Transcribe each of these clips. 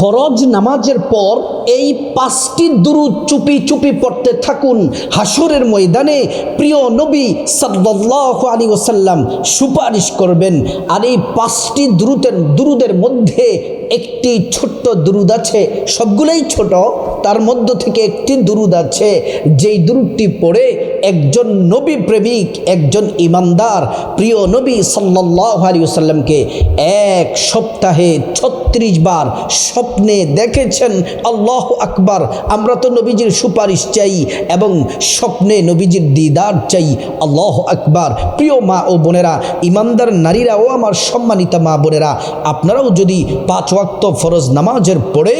ফরজ নামাজের পর এই 5টি দুরূদ চুপি চুপি পড়তে থাকুন। হাসরের ময়দানে প্রিয় নবী সাল্লাল্লাহু আলাইহি ওয়াসাল্লাম সুপারিশ করবেন। আর এই 5টি দুরূদের মধ্যে একটি ছোট্ট দুরূদ আছে, সবগুলোই ছোট, তার মধ্য থেকে একটি দুরূদ আছে যেই দুরূদটি পড়ে একজন নবী প্রেমিক, একজন ইমানদার প্রিয় নবী সাল্লাল্লাহু আলাইহি ওয়াসাল্লামকে এক সপ্তাহে 36 বার স্বপ্নে দেখেছেন। আল্লাহু আকবার। আমরা তো নবীজির সুপারিশ চাই এবং স্বপ্নে নবীজির দিদার চাই। আল্লাহু আকবার। প্রিয় মা ও বোনেরা, ইমানদার নারীরা ও আমার সম্মানিতা মা বোনেরা, আপনারাও যদি 5 ওয়াক্ত ফরজ নামাজের পড়ে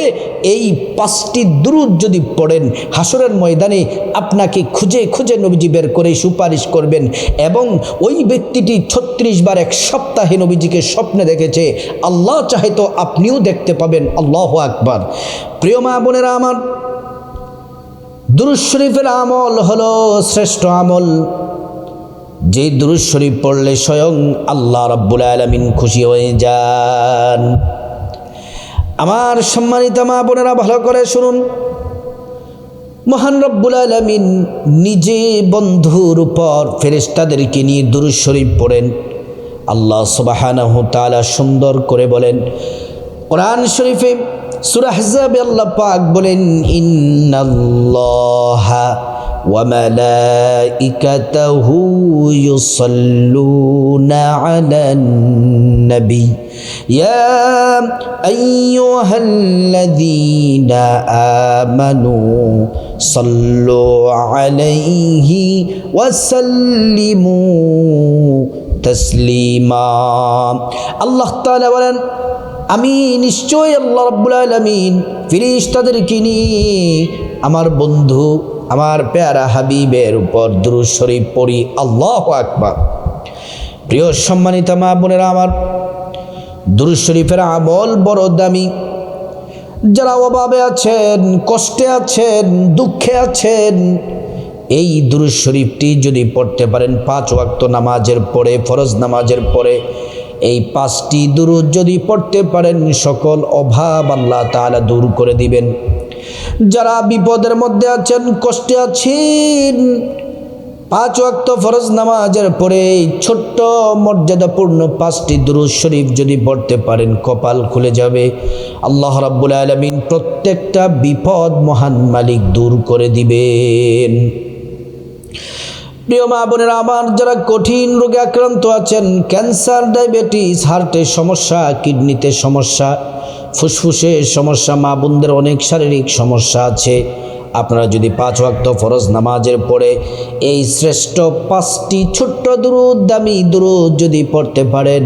এই 5টি দুরূদ যদি পড়েন, হাসরের ময়দানে আপনাকে খুঁজে খুঁজে নবীজি বের করে সুপারিশ করবেন এবং ওই ব্যক্তিটি 36 বার এক সপ্তাহে নবীজিকে স্বপ্নে দেখেছে। আল্লাহ চাহে তো আপনিও দেখতে পাবেন। আল্লাহু আকবার। প্রিয় মা বোনেরা আমার, দুরূদ শরীফের আমল হলো শ্রেষ্ঠ আমল। যে দুরূদ শরীফ পড়লে স্বয়ং আল্লাহ রাব্বুল আলামিন খুশি হয়ে যান। আমার সম্মানিত মা বোনেরা ভালো করে শুনুন, মহান রব্বুল আলামিন নিজে বন্ধুর উপর ফেরেশতাদেরকে নিয়ে দুরূদ শরীফ পড়েন। আল্লাহ সুবহানাহু তাআলা সুন্দর করে বলেন কোরআন শরীফে সূরা আহজাবে আল্লাহ পাক বলেন, ইন্নাল্লাহা ওয়া মালাইকাতাহু ইউসাল্লুনা আলান নবী ইয়া আইয়ুহাল্লাযীনা আমানু সাল্লু আলাইহি ওয়া সাল্লিমু তাসলিমা। আল্লাহ তাআলা বলেন, আমি নিশ্চয় আল্লাহ রাব্বুল আলামিন ফেরেশতাদেরকে নিয়ে আমার বন্ধু আমার প্যারা হাবিবের উপর দুরূদ শরীফ পড়ি। আল্লাহু আকবার। প্রিয় সম্মানিত মা বোনেরা আমার, দুরূদ শরীফের আমল বড় দামি। যারা অভাবে আছেন, কষ্টে আছেন, দুঃখে আছেন, এই দুরূদ শরীফটি যদি পড়তে পারেন 5 ওয়াক্ত নামাজের পরে, ফরজ নামাজের পরে এই 5টি দুরূদ যদি পড়তে পারেন, সকল অভাব আল্লাহ তাআলা দূর করে দিবেন। যারা বিপদের মধ্যে আছেন, কষ্টে আছেন, 5 ওয়াক্ত ফরজ নামাজের পরে ছোট্ট মর্যাদাপূর্ণ 5টি দুরূদ শরীফ যদি পড়তে পারেন, কপাল খুলে যাবে। আল্লাহ রাব্বুল আলামিন প্রত্যেকটা বিপদ মহান মালিক দূর করে দিবেন। প্রিয় মা বোনেরা আমার, যারা কঠিন রোগে আক্রান্ত আছেন, ক্যান্সার, ডায়াবেটিস, হার্টের সমস্যা, কিডনিতে সমস্যা, ফুসফুসের সমস্যা, মা বোনদের অনেক শারীরিক সমস্যা আছে, আপনারা যদি 5 ওয়াক্ত ফরজ নামাজের পরে এই শ্রেষ্ঠ 5টি ছোট্ট দুরূদ, দামি দুরূদ যদি পড়তে পারেন,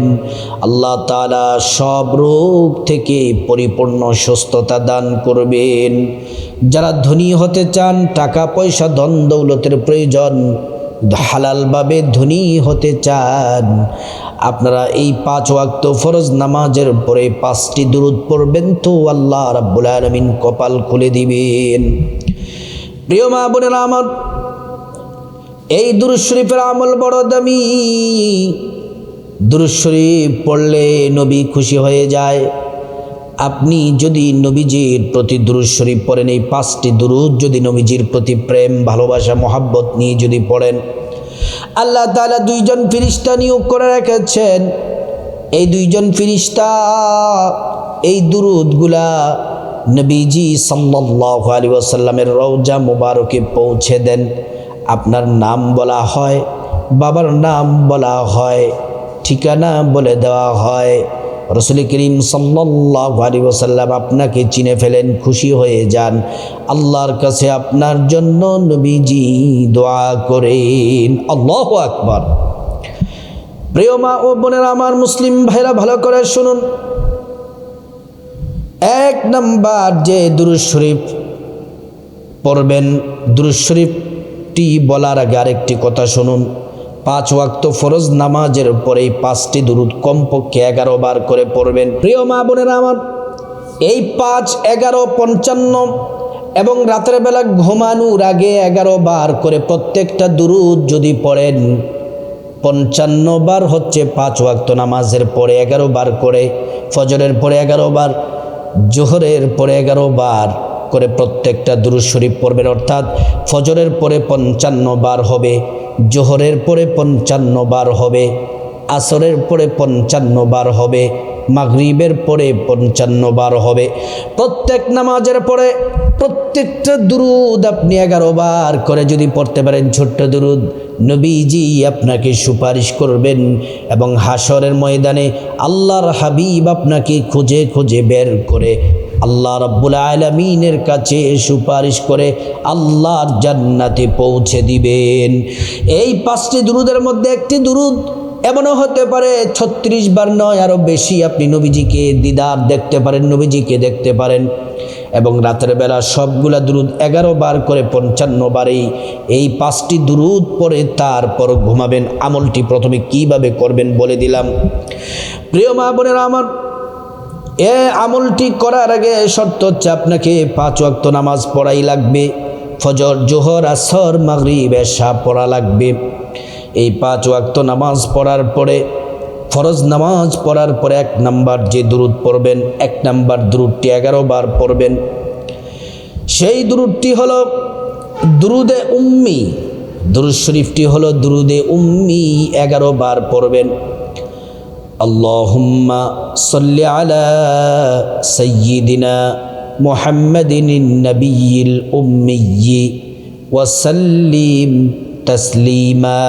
আল্লাহ তাআলা সব রোগ থেকে পরিপূর্ণ সুস্থতা দান করবেন। যারা ধনী হতে চান, টাকা পয়সা ধন দৌলতের প্রয়োজন, হালালভাবে ধনী হতে চান, আপনারা এই 5 ওয়াক্ত ফরজ নামাজের পরে 5টি দুরূদ পড়বেন, তো আল্লাহ রাব্বুল আলামিন কপাল খুলে দিবেন। প্রিয় মা বোনেরা আমার, এই দুরূদ শরীফের আমল বড় দামি। দুরূদ শরীফ পড়লে নবী খুশি হয়ে যায়। আপনি যদি নবীজির প্রতি দুরূদ শরীফ পড়েন, এই 5টি দুরূদ যদি নবীজির প্রতি প্রেম, ভালোবাসা, মহাব্বত নিয়ে যদি পড়েন, আল্লাহ তাআলা 2জন ফেরেশতা নিয়োগ করে রেখেছেন। এই 2জন ফেরেশতা এই দুরূদগুলা নবীজি সাল্লাল্লাহু আলাইহি ওয়াসাল্লামের রওজা মুবারকে পৌঁছে দেন। আপনার নাম বলা হয়, বাবার নাম বলা হয়, ঠিকানা বলে দেওয়া হয়। রাসূল করিম সাল্লাল্লাহু আলাইহি ওয়াসাল্লাম আপনাকে চিনে ফেলেন, খুশি হয়ে যান। আল্লাহর কাছে আপনার জন্য নবীজি দোয়া করেন। আল্লাহু আকবার। প্রিয় মা ও বোনেরা আমার, মুসলিম ভাইরা ভালো করে শুনুন। 1 নাম্বার যে দুরূদ শরীফ পড়বেন, দুরূদ শরীফটি বলার আগে আরেকটি কথা শুনুন। 5 ওয়াক্ত ফরজ নামাজের পরে 5টি দুরূদ কমপক্ষে 11 বার করে পড়বেন। প্রিয় মা বোনেরা আমার, এই 5, 11, 55 এবং রাতের বেলা ঘুমানোর আগে 11 বার করে প্রত্যেকটা দুরূদ যদি পড়েন, 55 বার হচ্ছে 5 ওয়াক্ত নামাজের পরে 11 বার করে, ফজরের পরে 11 বার, জোহরের পরে 11 বার করে প্রত্যেকটা দুরূদ শরীফ পড়বেন, অর্থাৎ ফজরের পরে 55 বার হবে, জোহরের পরে 55 বার হবে, আসরের পরে 55 বার হবে, মাগরিবের পরে 55 বার হবে। প্রত্যেক নামাজের পরে প্রত্যেকটা দুরূদ আপনি 11 বার করে যদি পড়তে পারেন, ছোট্ট দুরূদ, নবীজি আপনাকে সুপারিশ করবেন এবং হাসরের ময়দানে আল্লাহর হাবিব আপনাকে খুঁজে খুঁজে বের করে আল্লাহ রাব্বুল আলামিনের কাছে সুপারিশ করে আল্লাহর জান্নাতে পৌঁছে দিবেন। এই 5টি দুরূদের মধ্যে একটি দুরূদ এমনও হতে পারে 36 বার নয়, আরও বেশি আপনি নবীজিকে দিদার দেখতে পারেন, নবীজিকে দেখতে পারেন। এবং রাতের বেলা সবগুলা দুরূদ 11 বার করে 55 বারেই এই 5টি দুরূদ পরে তারপর ঘুমাবেন। আমলটি প্রথমে কিভাবে করবেন বলে দিলাম। প্রিয় মা বোনেরা আমার, আমলটি করার আগে শর্ত হচ্ছে আপনাকে 5 ওয়াক্ত নামাজ পড়াই লাগবে। ফজর, জোহর, আসর, মাগরিব, এশা পড়া লাগবে। এই 5 ওয়াক্ত নামাজ পড়ার পরে, ফরজ নামাজ পড়ার পরে 1 নাম্বার যে দুরূদ পড়বেন, 1 নাম্বার দুরূদটি 11 বার পড়বেন। সেই দুরূদটি হলো দুরুদে উম্মি। দুরূদ শরীফটি হলো দুরুদে উম্মি, 11 বার পড়বেন। আল্লাহুম্মা সাল্লি আলা সাইয়্যিদিনা মুহাম্মাদিন নাবিয়্যিল উম্মিয়্যি ওয়া সাল্লিম তাসলিমা।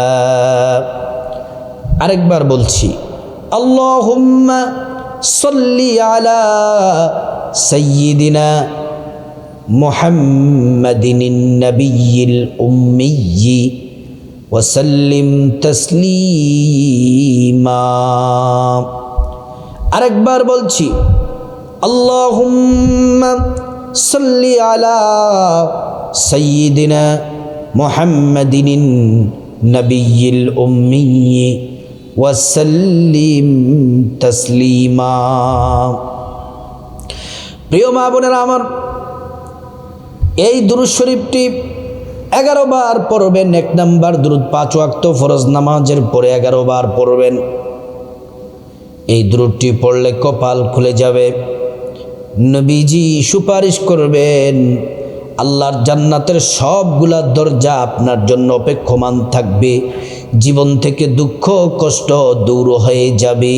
আরেকবার বলছি, আল্লাহুম্মা সাল্লি আলা সাইয়্যিদিনা মুহাম্মাদিন নাবিয়্যিল উম্মিয়্যি ওয়া সাল্লিম তাসলিমা। আরেকবার বলছি, আল্লাহুম্মা সাল্লি আলা সাইয়্যিদিনা মুহাম্মাদিন নাবিয়্যিল উম্মিয়্যি ওয়া সাল্লিম তাসলিমা। প্রিয় মা বোনেরা আমার, এই দুরূদ শরীফটি 11 বার পড়বেন। 1 নাম্বার দুরূদ 5 ওয়াক্ত ফরজ নামাজের পরে 11 বার পড়বেন। এই দুরূদটি পড়লে কপাল খুলে যাবে, নবীজি সুপারিশ করবেন, আল্লাহর জান্নাতের সবগুলা দরজা আপনার জন্য অপেক্ষমান থাকবে, জীবন থেকে দুঃখ কষ্ট দূর হয়ে যাবে,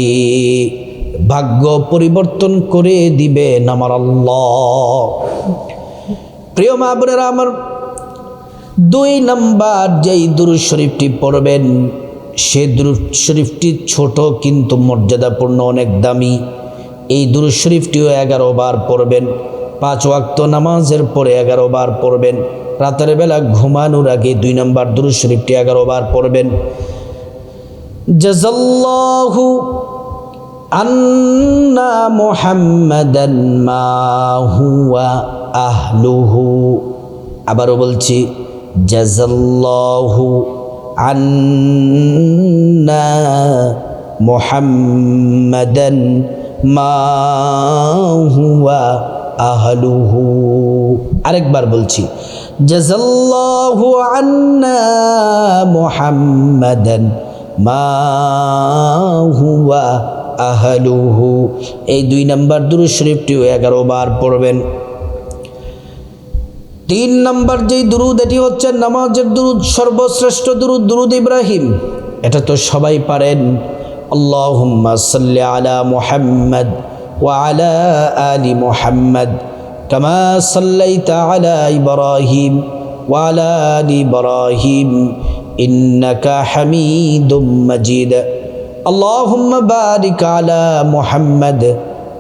ভাগ্য পরিবর্তন করে দিবেন আমার আল্লাহ। প্রিয় মা বোনেরা আমার, 2 নাম্বার যেই দুরূদ শরীফটি পড়বেন, সে দুরূদ শরীফটি ছোট কিন্তু মর্যাদাপূর্ণ, অনেক দামি। এই দুরূদ শরীফটিও 11 বার পড়বেন। 5 ওয়াক্ত নামাজের পরে 11 বার পড়বেন। রাতের বেলা ঘুমানোর আগে 2 নাম্বার দুরূদ শরীফটি 11 বার পড়বেন। জাযাল্লাহু আন্না মুহাম্মাদান মা হুয়া আহলুহু। আবারও বলছি, জাযাল্লাহু আন্না মুহাম্মাদান মা হুয়া আহলুহু। আরেকবার বলছি, জাযাল্লাহু আন্না মুহাম্মাদান মা হুয়া আহলুহু। এই 2 নাম্বার দুরূদ শরীফটিও 11 বার পড়বেন। 3 নাম্বার যেই দুরূদ, এটি হচ্ছে নামাজের দুরূদ, সর্বশ্রেষ্ঠ দুরূদ, দুরূদ ইব্রাহিম। এটা তো সবাই পারেন। আল্লাহুম্মা সাল্লি আলা মুহাম্মাদ ওয়া আলা আলি মুহাম্মাদ কামা সাল্লাইতা আলা ইব্রাহিম ওয়া আলা আলি ইব্রাহিম ইন্নাকা হামিদুম মাজিদ। আল্লাহুম্মা বারিক আলা মুহাম্মাদ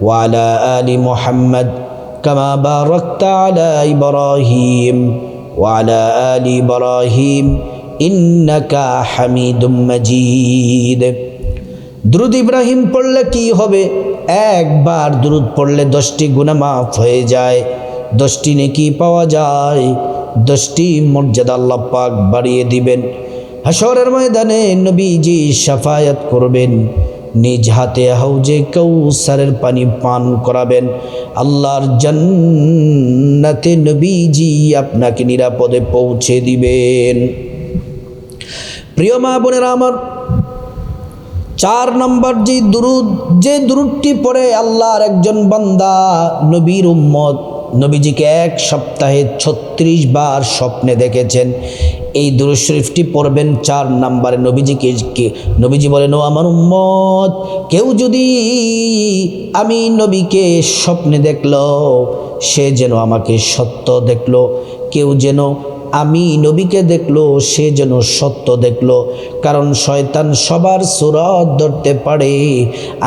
ওয়া আলা আলি মুহাম্মাদ কামা বারাকতা আলা ইব্রাহিম ওয়া আলা আলি ইব্রাহিম ইন্নাকা হামিদুম মাজিদ। দুরূদ ইব্রাহিম পড়লে কি হবে? একবার দুরূদ পড়লে 10টি গুনাহ মাফ হয়ে যায়, 10টি নেকি পাওয়া যায়, 10টি মর্যাদা আল্লাহ পাক বাড়িয়ে দিবেন। হাশরের ময়দানে নবীজি শাফায়াত করবেন, নিজ হাতে হাউজে কাউসারের পানি পান করাবেন। আল্লাহর জান্নাতে নবীজি আপনাকে নিরাপদে পৌঁছে দিবেন। প্রিয় মা বোনেরা আমার, 4 নম্বর যে দুরূদটি পড়ে আল্লাহর একজন বান্দা নবীর উম্মত নবীজিকে এক সপ্তাহে 36 বার স্বপ্নে দেখেছেন, এই দুরূদ শরীফটি পড়বেন 4 নম্বরে। নবীজি বলেন, ও আমার উম্মত, কেউ যদি আমি নবীকে স্বপ্নে দেখলো সে যেন আমাকে সত্য দেখলো, কেউ যেন আমি নবীকে দেখলো সে যেন সত্য দেখলো। কারণ শয়তান সবার সূরত ধরতে পারে,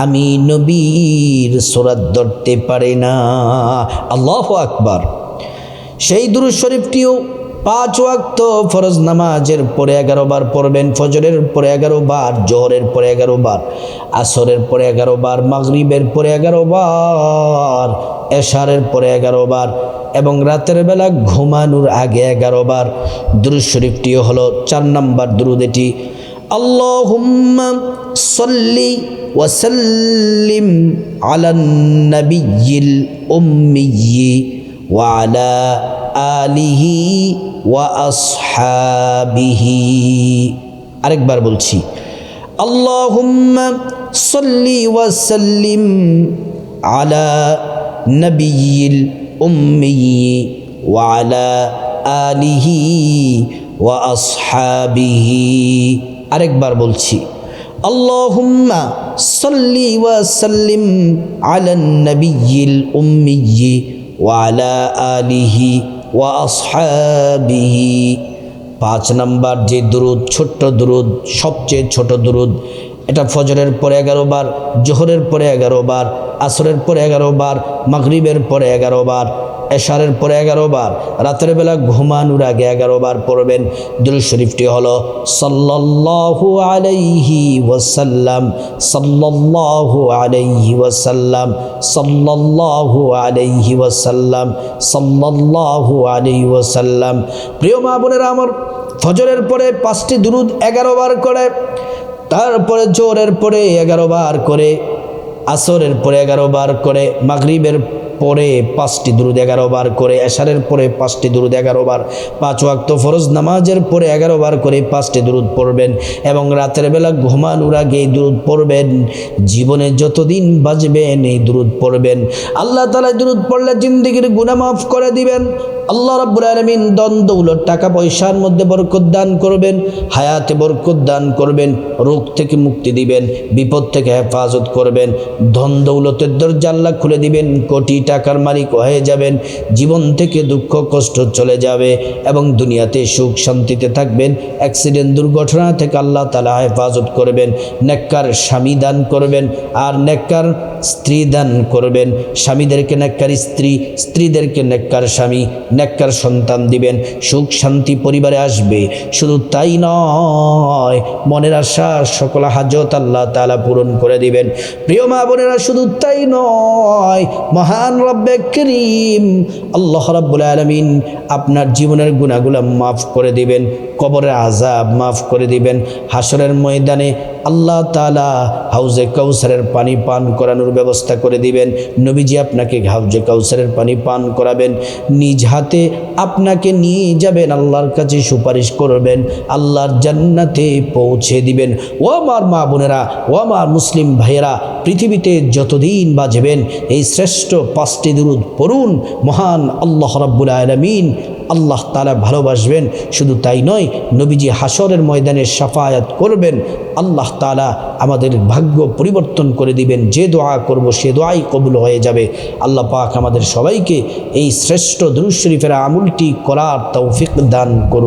আমি নবীর সূরত ধরতে পারে না। আল্লাহু আকবার। সেই দুরূদ শরীফটিও 5 ওয়াক্ত ফরজ নামাজের পরে 11 বার পড়বেন। ফজরের পরে 11 বার, জোহরের পরে 11 বার, আসরের পরে 11 বার, মাগরিবের পরে 11 বার, এশারের পরে 11 বার এবং রাতের বেলা ঘুমানোর আগে 11 বার। দুরূদ শরীফটিও হলো 4 নম্বর দুরূদ। এটি আল্লাহুম্মা সাল্লি ওয়া সাল্লিম আলান নাবিয়্যিল উম্মিয়্যি ওয়া আলা আলিহি ওয়া আসহাবিহি। আরেকবার বলছি, আল্লাহুম্মা সাল্লি ওয়া সাল্লিম আলা নাবিয়্যিল উম্মিয়্যি ওয়া আলা আলিহি ওয়া আসহাবিহি। আরেকবার বলছি, আল্লাহুম্মা সাল্লি ওয়া সাল্লিম আলান নাবিয়্যিল উম্মিয়্যি ওয়া আলা আলিহি ওয়া আসহাবিহি। 5 নম্বর যে দুরূদ, ছোট্ট দুরূদ, সবচেয়ে ছোট দুরূদ, এটা ফজরের পরে 11 বার, জোহরের পরে 11 বার, আসরের পরে 11 বার, মাগরিবের পরে 11 বার, এশারের পরে 11 বার, রাতের বেলা ঘুমানোর আগে 11 বার পড়বেন। দুরূদ শরীফটি হলো সাল্লাল্লাহু আলাইহি ওয়াসাল্লাম, সাল্লাল্লাহু আলাইহি ওয়াসাল্লাম, সাল্লাল্লাহু আলাইহি ওয়াসাল্লাম, সাল্লাল্লাহু আলাইহি ওয়াসাল্লাম। প্রিয় মা বোনেরা আমার, ফজরের পরে 5টি দুরূদ 11 বার করে, তারপরে জোহরের পরে 11 বার করে, আসরের পরে 11 বার করে, মাগরিবের পরে 5টি দুরূদ 11 বার করে, এশারের পরে 5টি দুরূদ 11 বার, 5 ওয়াক্ত ফরজ নামাজের পরে 11 বার করে 5টি দুরূদ পড়বেন এবং রাতের বেলা ঘুমানোর আগে এই দুরূদ পড়বেন। জীবনে যতদিন বাঁচবেন এই দুরূদ পড়বেন। আল্লাহ তাআলা দুরূদ পড়লে জিন্দেগির গুনাহ মাফ করে দিবেন। আল্লাহ রাব্বুল আলামিন ধন দৌলত টাকা পয়সার মধ্যে বরকত দান করবেন, হায়াতে বরকত দান করবেন, রোগ থেকে মুক্তি দিবেন, বিপদ থেকে হেফাজত করবেন, ধন দৌলতের দরজা আল্লাহ খুলে দিবেন, কোটি টাকার মালিক হয়ে যাবেন, জীবন থেকে দুঃখ কষ্ট চলে যাবে এবং দুনিয়াতে সুখ শান্তিতে থাকবেন। অ্যাক্সিডেন্ট দুর্ঘটনা থেকে আল্লাহ তাআলা হেফাজত করবেন। নেককার স্বামী দান করবেন আর নেককার স্ত্রী দান করবেন। স্বামীদেরকে নেককার স্ত্রী, স্ত্রীদেরকে নেককার স্বামী, নেককার সন্তান দিবেন। সুখ শান্তি পরিবারে আসবে। শুধু তাই নয়, মনের আশা সকল হাজত আল্লাহ তাআলা পূরণ করে দিবেন। প্রিয় মা বোনেরা, শুধু তাই নয়, মহান রব্বে করিম আল্লাহ রাব্বুল আলামিন আপনার জীবনের গুনাহগুলো মাফ করে দিবেন, কবরের আযাব মাফ করে দিবেন। হাসরের ময়দানে আল্লাহ তাআলা হাউজে কাউসারের পানি পান করানোর ব্যবস্থা করে দিবেন। নবীজি আপনাকে হাউজে কাউসারের পানি পান করাবেন, নিজ হাতে আপনাকে নিয়ে যাবেন, আল্লাহর কাছে সুপারিশ করবেন, আল্লাহর জান্নাতে পৌঁছে দিবেন। ও আমার মা বোনেরা, ও আমার মুসলিম ভাইয়েরা, পৃথিবীতে যতদিন বাঁচবেন এই শ্রেষ্ঠ 5টি দুরূদ পড়ুন। মহান আল্লাহ রাব্বুল আলামিন আল্লাহ তাআলা ভালোবাসবেন। শুধু তাই নয়, নবীজি হাসরের ময়দানে শাফায়াত করবেন। আল্লাহ তাআলা আমাদের ভাগ্য পরিবর্তন করে দিবেন। যে দোয়া করব সে দোয়াই কবুল হয়ে যাবে। আল্লাহ পাক আমাদের সবাইকে এই শ্রেষ্ঠ দুরূদ শরীফের আমলটি করার তৌফিক দান করুন।